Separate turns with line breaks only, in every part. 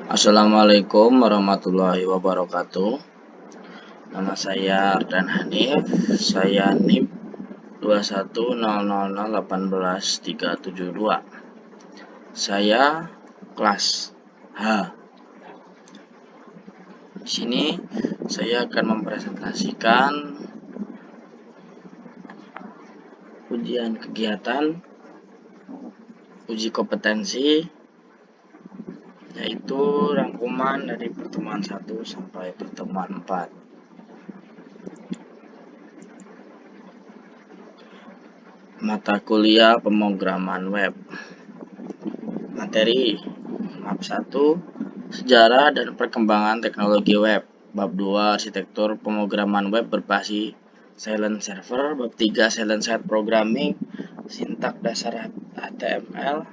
Assalamualaikum warahmatullahi wabarakatuh. Nama saya Ardan Hanif. Saya NIM 21000181372. Saya kelas H. Di sini saya akan mempresentasikan ujian kegiatan uji kompetensi, yaitu rangkuman dari pertemuan 1 sampai pertemuan 4. Mata kuliah pemrograman web. Materi bab 1, sejarah dan perkembangan teknologi web. Bab 2, arsitektur pemrograman web berbasis silent server. Bab 3, silent site programming, sintak dasar HTML,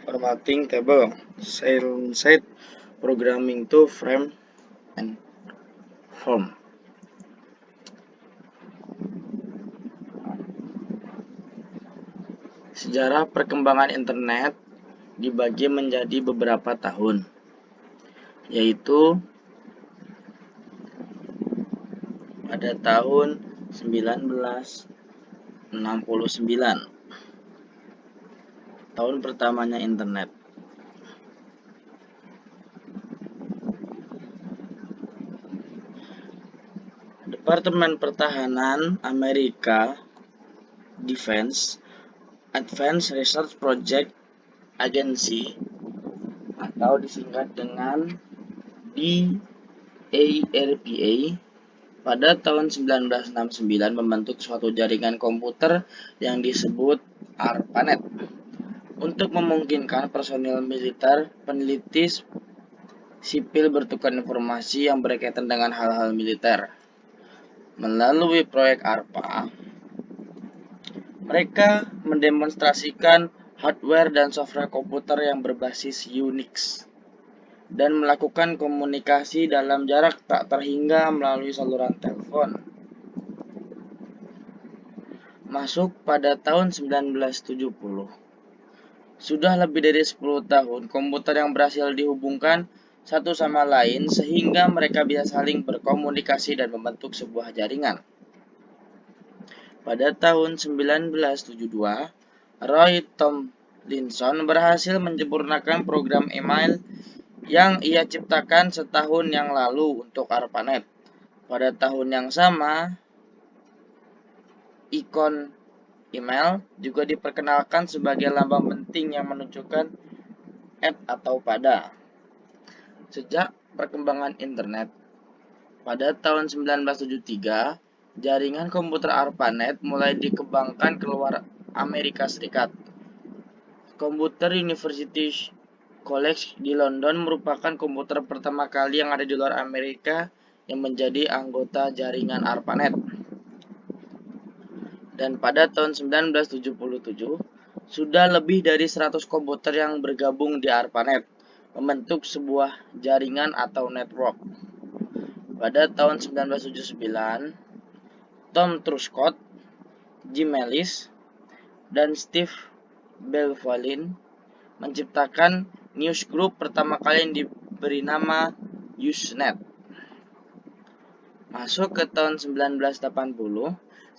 formatting table, silent site programming to frame and form. Sejarah perkembangan internet dibagi menjadi beberapa tahun, yaitu pada tahun 1969, tahun pertamanya internet. Departemen Pertahanan Amerika Defense Advanced Research Project Agency atau disingkat dengan DARPA pada tahun 1969 membentuk suatu jaringan komputer yang disebut ARPANET untuk memungkinkan personil militer, peneliti sipil bertukar informasi yang berkaitan dengan hal-hal militer. Melalui proyek ARPA, mereka mendemonstrasikan hardware dan software komputer yang berbasis Unix dan melakukan komunikasi dalam jarak tak terhingga melalui saluran telepon. Masuk pada tahun 1970. Sudah lebih dari 10 tahun komputer yang berhasil dihubungkan satu sama lain sehingga mereka bisa saling berkomunikasi dan membentuk sebuah jaringan. Pada tahun 1972, Roy Tomlinson berhasil menyempurnakan program email yang ia ciptakan setahun yang lalu untuk ARPANET. Pada tahun yang sama, ikon email juga diperkenalkan sebagai lambang penting yang menunjukkan atau pada. Sejak perkembangan internet, pada tahun 1973, jaringan komputer ARPANET mulai dikembangkan keluar Amerika Serikat. Komputer University College di London merupakan komputer pertama kali yang ada di luar Amerika yang menjadi anggota jaringan ARPANET. Dan pada tahun 1977, sudah lebih dari 100 komputer yang bergabung di ARPANET, membentuk sebuah jaringan atau network. Pada tahun 1979, Tom Truscott, Jim Ellis, dan Steve Belvalin menciptakan newsgroup pertama kali yang diberi nama Usenet. Masuk ke tahun 1980,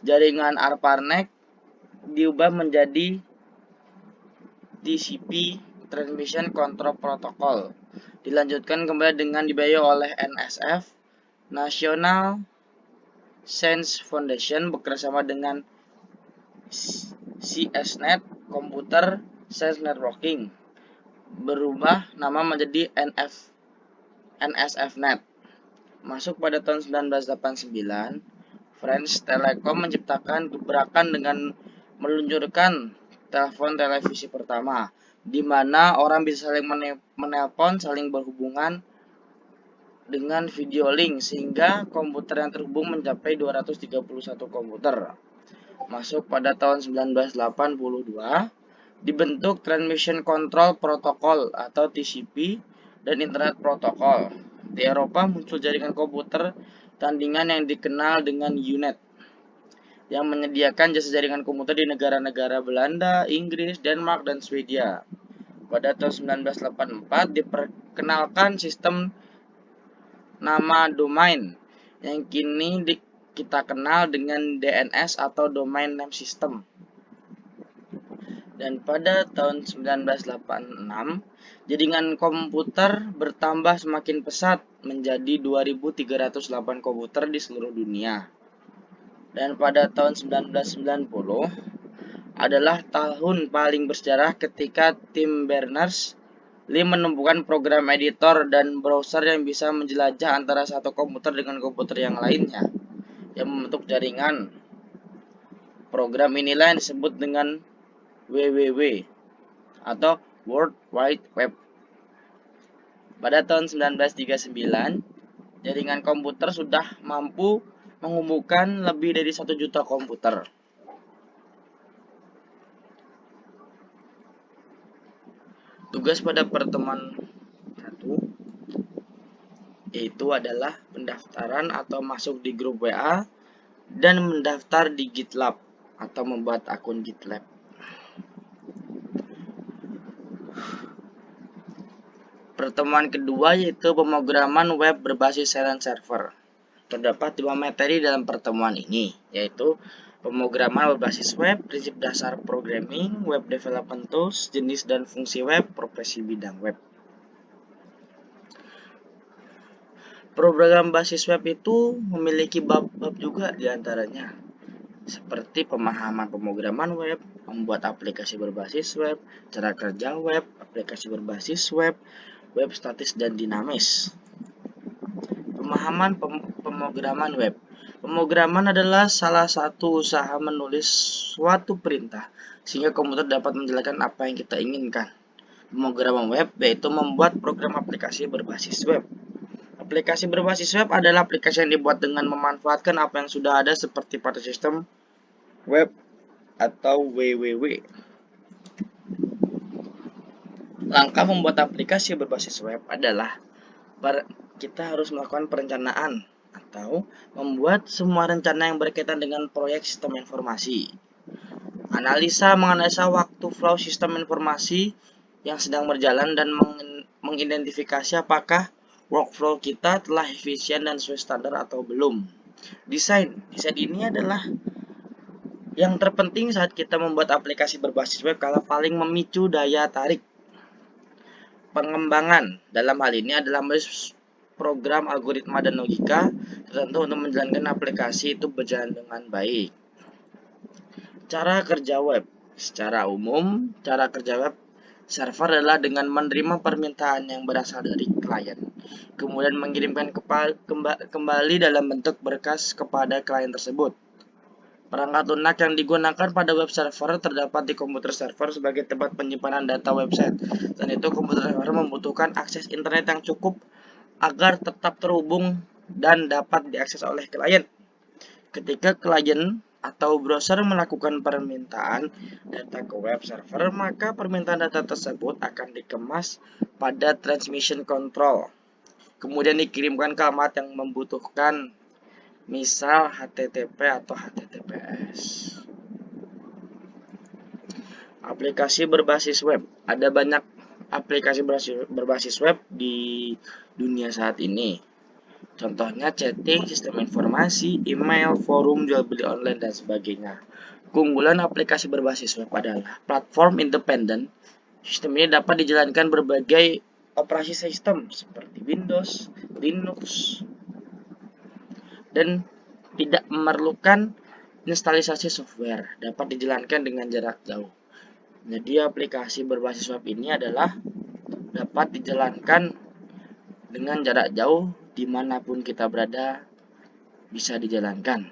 jaringan ARPANET diubah menjadi TCP, Transmission Control Protocol. Dilanjutkan kembali dengan dibiayai oleh NSF, National Science Foundation, bekerjasama dengan CSNet, Computer Science Networking, berubah nama menjadi NSFNet. Masuk pada tahun 1989, French Telecom menciptakan gebrakan dengan meluncurkan telepon televisi pertama, di mana orang bisa saling menelpon, saling berhubungan dengan video link, sehingga komputer yang terhubung mencapai 231 komputer. Masuk pada tahun 1982, dibentuk Transmission Control Protocol atau TCP dan Internet Protocol. Di Eropa muncul jaringan komputer tandingan yang dikenal dengan UNET, yang menyediakan jasa jaringan komputer di negara-negara Belanda, Inggris, Denmark, dan Swedia. Pada tahun 1984 diperkenalkan sistem nama domain yang kini kita kenal dengan DNS atau Domain Name System. Dan pada tahun 1986, jaringan komputer bertambah semakin pesat menjadi 2.308 komputer di seluruh dunia. Dan pada tahun 1990 adalah tahun paling bersejarah ketika Tim Berners-Lee menemukan program editor dan browser yang bisa menjelajah antara satu komputer dengan komputer yang lainnya yang membentuk jaringan. Program inilah yang disebut dengan WWW atau World Wide Web. Pada tahun 1939, jaringan komputer sudah mampu menghubungkan lebih dari 1 juta komputer. Tugas pada pertemuan 1 yaitu adalah pendaftaran atau masuk di grup WA dan mendaftar di GitLab atau membuat akun GitLab. Pertemuan kedua yaitu pemrograman web berbasis silent server. Terdapat 2 materi dalam pertemuan ini, yaitu pemrograman berbasis web, prinsip dasar programming, web development tools, jenis dan fungsi web, profesi bidang web. Program basis web itu memiliki bab-bab juga diantaranya, seperti pemahaman pemrograman web, membuat aplikasi berbasis web, cara kerja web, aplikasi berbasis web, web statis dan dinamis. Pemahaman pemrograman web. Pemrograman adalah salah satu usaha menulis suatu perintah sehingga komputer dapat menjalankan apa yang kita inginkan. Pemrograman web yaitu membuat program aplikasi berbasis web. Aplikasi berbasis web adalah aplikasi yang dibuat dengan memanfaatkan apa yang sudah ada seperti pada sistem web atau WWW. Langkah membuat aplikasi berbasis web adalah kita harus melakukan perencanaan atau membuat semua rencana yang berkaitan dengan proyek sistem informasi. Menganalisa waktu flow sistem informasi yang sedang berjalan dan mengidentifikasi apakah workflow kita telah efisien dan sesuai standar atau belum. Desain ini adalah yang terpenting saat kita membuat aplikasi berbasis web karena paling memicu daya tarik. Pengembangan dalam hal ini adalah program, algoritma, dan logika tertentu untuk menjalankan aplikasi itu berjalan dengan baik. Cara kerja web. Secara umum, cara kerja web server adalah dengan menerima permintaan yang berasal dari klien, kemudian mengirimkan kembali dalam bentuk berkas kepada klien tersebut. Perangkat lunak yang digunakan pada web server terdapat di komputer server sebagai tempat penyimpanan data website. Dan itu komputer server membutuhkan akses internet yang cukup agar tetap terhubung dan dapat diakses oleh klien. Ketika klien atau browser melakukan permintaan data ke web server, maka permintaan data tersebut akan dikemas pada transmission control, kemudian dikirimkan ke alamat yang membutuhkan, misal HTTP atau HTTPS. Aplikasi berbasis web. Ada banyak aplikasi berbasis web di dunia saat ini. Contohnya chatting, sistem informasi, email, forum, jual beli online, dan sebagainya. Keunggulan aplikasi berbasis web adalah platform independen. Sistem ini dapat dijalankan berbagai operasi sistem seperti Windows, Linux, dan tidak memerlukan instalisasi software. Dapat dijalankan dengan jarak jauh. Jadi aplikasi berbasis web ini adalah dapat dijalankan dengan jarak jauh dimanapun kita berada, bisa dijalankan.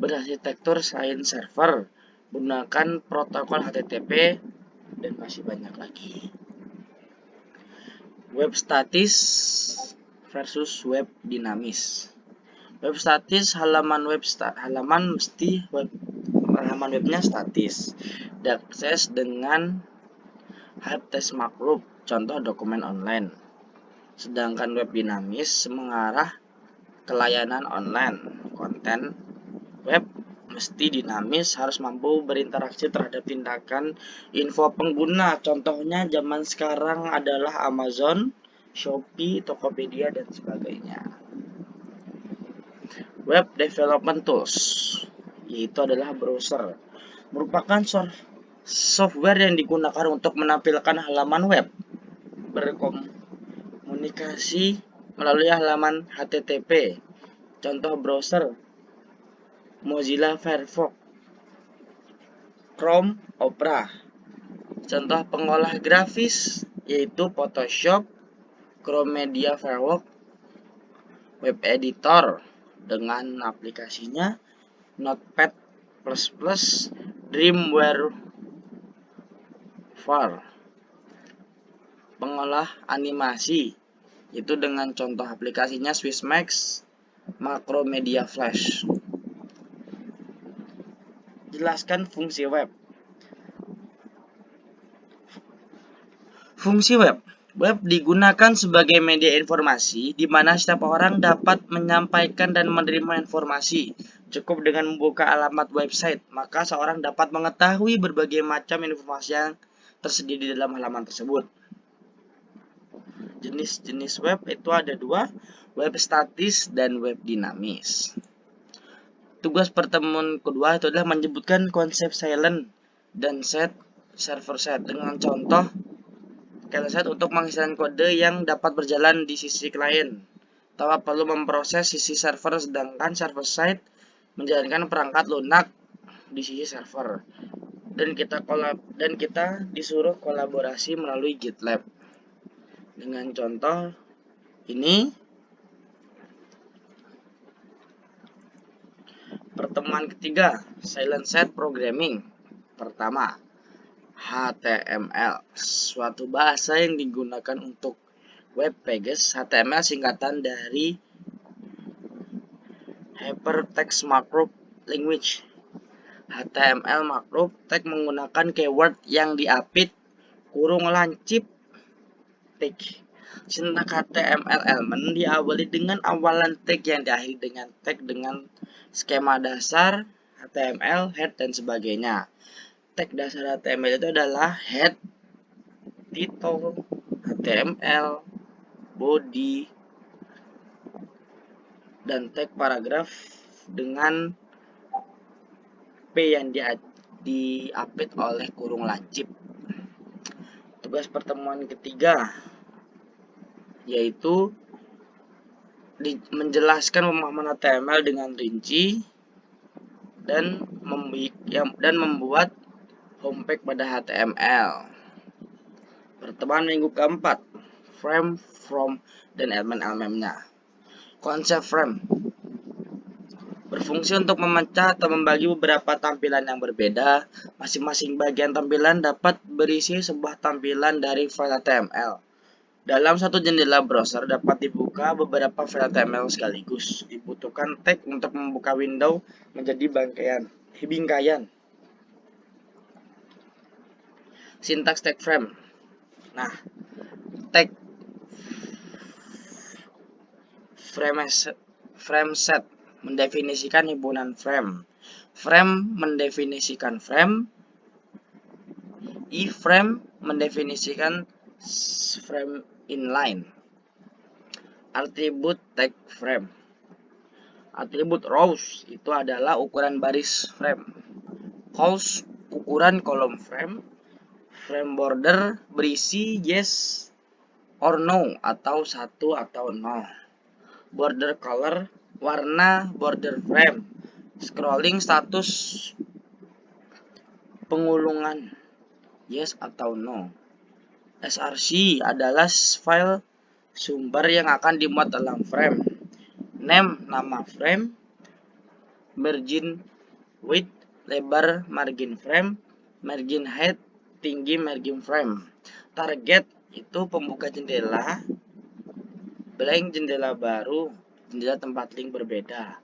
Berarsitektur client server, gunakan protokol HTTP, dan masih banyak lagi. Web statis versus web dinamis. Web statis, halaman webnya statis, diakses dengan helpdesk makhluk, contoh dokumen online. Sedangkan web dinamis mengarah ke layanan online, konten web mesti dinamis, harus mampu berinteraksi terhadap tindakan info pengguna. Contohnya zaman sekarang adalah Amazon, Shopee, Tokopedia, dan sebagainya. Web Development Tools, yaitu adalah browser, merupakan software yang digunakan untuk menampilkan halaman web, berkomunikasi melalui halaman HTTP. Contoh browser: Mozilla Firefox, Chrome, Opera. Contoh pengolah grafis yaitu Photoshop, Chrome Media Firefox, web editor dengan aplikasinya Notepad++, Dreamweaver, pengolah animasi itu dengan contoh aplikasinya Swissmax, Macromedia Flash. Jelaskan fungsi web. Fungsi web. Web digunakan sebagai media informasi di mana setiap orang dapat menyampaikan dan menerima informasi. Cukup dengan membuka alamat website, maka seorang dapat mengetahui berbagai macam informasi yang tersedia di dalam halaman tersebut. Jenis-jenis web itu ada dua, web statis dan web dinamis. Tugas pertemuan kedua itu adalah menyebutkan konsep silent dan server side dengan contoh set untuk menghasilkan kode yang dapat berjalan di sisi klien tanpa perlu memproses sisi server, sedangkan server side menjalankan perangkat lunak di sisi server. Dan kita disuruh kolaborasi melalui GitLab. Dengan contoh ini, pertemuan ketiga, silent side programming. Pertama, HTML, suatu bahasa yang digunakan untuk web pages. HTML singkatan dari Hypertext Markup Language. HTML markup tag menggunakan keyword yang diapit kurung lancip tag. Sintak HTML element diawali dengan awalan tag yang diakhiri dengan tag dengan skema dasar HTML, head, dan sebagainya. Tag dasar HTML itu adalah head, title, HTML, body, dan tag paragraf dengan P yang diapit oleh kurung lancip. Tugas pertemuan ketiga yaitu menjelaskan pemahaman HTML dengan rinci dan membuat homepage pada HTML. Pertemuan minggu keempat, frame, from, dan elemen-elemennya. Konsep frame berfungsi untuk memecah atau membagi beberapa tampilan yang berbeda. Masing-masing bagian tampilan dapat berisi sebuah tampilan dari file HTML. Dalam satu jendela browser dapat dibuka beberapa file HTML sekaligus. Dibutuhkan tag untuk membuka window menjadi bingkaian. Sintaks tag frame. Nah, tag frame set mendefinisikan himpunan frame. Frame mendefinisikan frame. Iframe mendefinisikan frame inline. Atribut tag frame. Atribut rows itu adalah ukuran baris frame. Columns ukuran kolom frame. Frame border berisi yes or no atau 1 atau 0. Border color warna border frame. Scrolling status pengulungan yes atau no. src adalah file sumber yang akan dimuat dalam frame. Name nama frame. Margin width lebar margin frame. Margin height tinggi margin frame. Target itu pembuka jendela, blank jendela baru, jendela tempat link berbeda.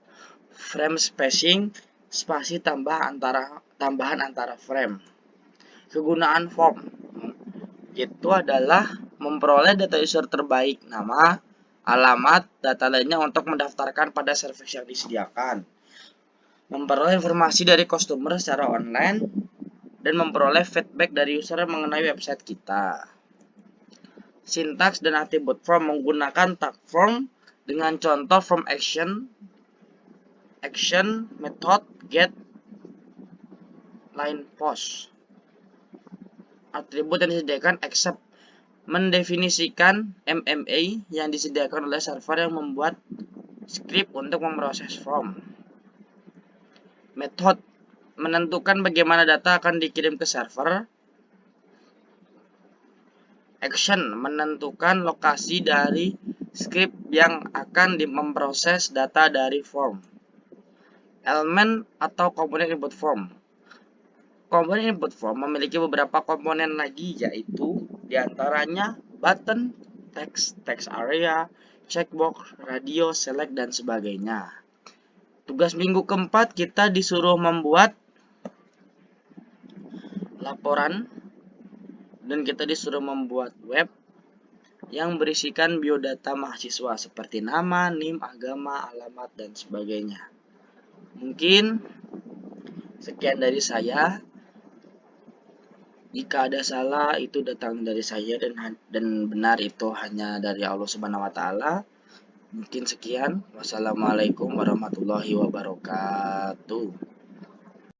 Frame spacing, spasi tambahan antara frame. Kegunaan form itu adalah memperoleh data user terbaik, nama, alamat, data lainnya untuk mendaftarkan pada service yang disediakan. memperoleh informasi dari customer secara online, dan memperoleh feedback dari user mengenai website kita. Sintaks dan atribut form menggunakan tag form dengan contoh form action, method, get, line, post. Atribut yang disediakan accept mendefinisikan MMA yang disediakan oleh server yang membuat script untuk memproses form. Method menentukan bagaimana data akan dikirim ke server. Action menentukan lokasi dari script yang akan memproses data dari form. Element atau komponen input form. Komponen input form memiliki beberapa komponen lagi, yaitu diantaranya button, text area, checkbox, radio, select, dan sebagainya. Tugas minggu keempat kita disuruh membuat laporan dan kita disuruh membuat web yang berisikan biodata mahasiswa seperti nama, NIM, agama, alamat, dan sebagainya. Mungkin sekian dari saya. Jika ada salah itu datang dari saya, dan benar itu hanya dari Allah Subhanahu wa taala. Mungkin sekian. Wassalamualaikum warahmatullahi wabarakatuh.